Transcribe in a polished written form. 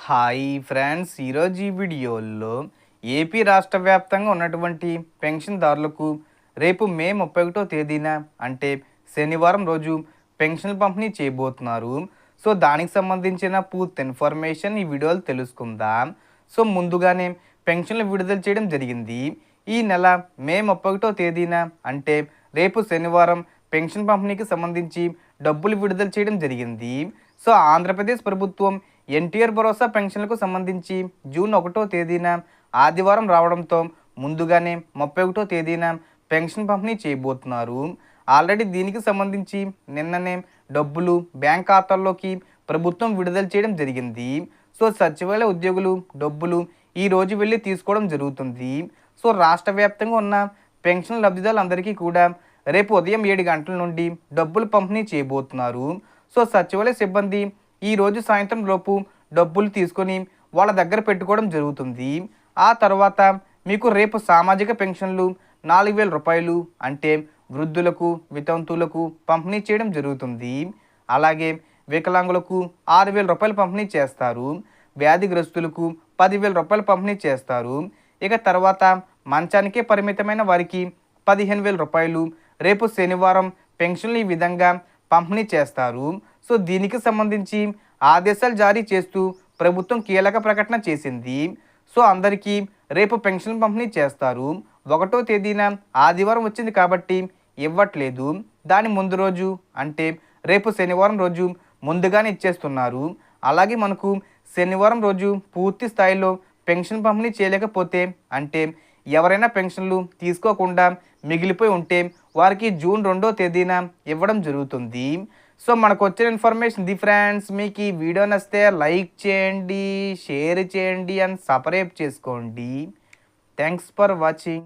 Hi friends, ఈరోజు ఈ వీడియోలో ఏపీ రాష్ట్ర వ్యాప్తంగా ఉన్నటువంటి పెన్షన్దారులకు రేపు మే 31వ తేదీన అంటే శనివారం రోజు పెన్షన్లు పంపిణీ చేయబోతున్నారు. సో దానికి సంబంధించిన పూర్తి ఇన్ఫర్మేషన్ ఈ వీడియోలో తెలుసుకుందాం. సో ముందుగానే పెన్షన్లు విడుదల చేయడం జరిగింది. ఈ నెల మే 31వ తేదీన అంటే రేపు శనివారం పెన్షన్ పంపిణీకి సంబంధించి డబ్బులు విడుదల చేయడం జరిగింది. సో ఆంధ్రప్రదేశ్ ప్రభుత్వం ఎన్టీఆర్ భరోసా పెన్షన్లకు సంబంధించి జూన్ 1వ తేదీన ఆదివారం రావడంతో ముందుగానే 31వ తేదీన పెన్షన్ పంపిణీ చేయబోతున్నారు. ఆల్రెడీ దీనికి సంబంధించి నిన్ననే డబ్బులు బ్యాంక్ ఖాతాల్లోకి ప్రభుత్వం విడుదల చేయడం జరిగింది. సో సచివాలయ ఉద్యోగులు డబ్బులు ఈరోజు వెళ్ళి తీసుకోవడం జరుగుతుంది. సో రాష్ట్ర వ్యాప్తంగా ఉన్న పెన్షన్ లబ్ధిదారులందరికీ కూడా రేపు ఉదయం 7 గంటల నుండి డబ్బులు పంపిణీ చేయబోతున్నారు. సో సచివాలయ సిబ్బంది ఈరోజు సాయంత్రం లోపు డబ్బులు తీసుకొని వాళ్ళ దగ్గర పెట్టుకోవడం జరుగుతుంది. ఆ తర్వాత మీకు రేపు సామాజిక పెన్షన్లు 4,000 రూపాయలు అంటే వృద్ధులకు వితంతువులకు పంపిణీ చేయడం జరుగుతుంది. అలాగే వికలాంగులకు 6,000 రూపాయలు పంపిణీ చేస్తారు. వ్యాధిగ్రస్తులకు 10,000 రూపాయలు పంపిణీ చేస్తారు. ఇక తర్వాత మంచానికే పరిమితమైన వారికి 15,000 రూపాయలు రేపు శనివారం పెన్షన్లు ఈ విధంగా పంపిణీ చేస్తారు. సో దీనికి సంబంధించి ఆదేశాలు జారీ చేస్తూ ప్రభుత్వం కీలక ప్రకటన చేసింది. సో అందరికీ రేపు పెన్షన్ పంపిణీ చేస్తారు. 1వ తేదీన ఆదివారం వచ్చింది కాబట్టి ఇవ్వట్లేదు. దాని ముందు రోజు అంటే రేపు శనివారం రోజు ముందుగానే ఇచ్చేస్తున్నారు. అలాగే మనకు శనివారం రోజు పూర్తి స్థాయిలో పెన్షన్ పంపిణీ చేయలేకపోతే అంటే ఎవరైనా పెన్షన్లు తీసుకోకుండా మిగిలిపోయి ఉంటే వారికి జూన్ 2వ తేదీన ఇవ్వడం జరుగుతుంది. సో మనకు వచ్చిన ఇన్ఫర్మేషన్ ఇది ఫ్రెండ్స్. మీకు ఈ వీడియో నచ్చితే లైక్ చేయండి, షేర్ చేయండి అండ్ సబ్స్క్రైబ్ చేసుకోండి. Thanks for watching.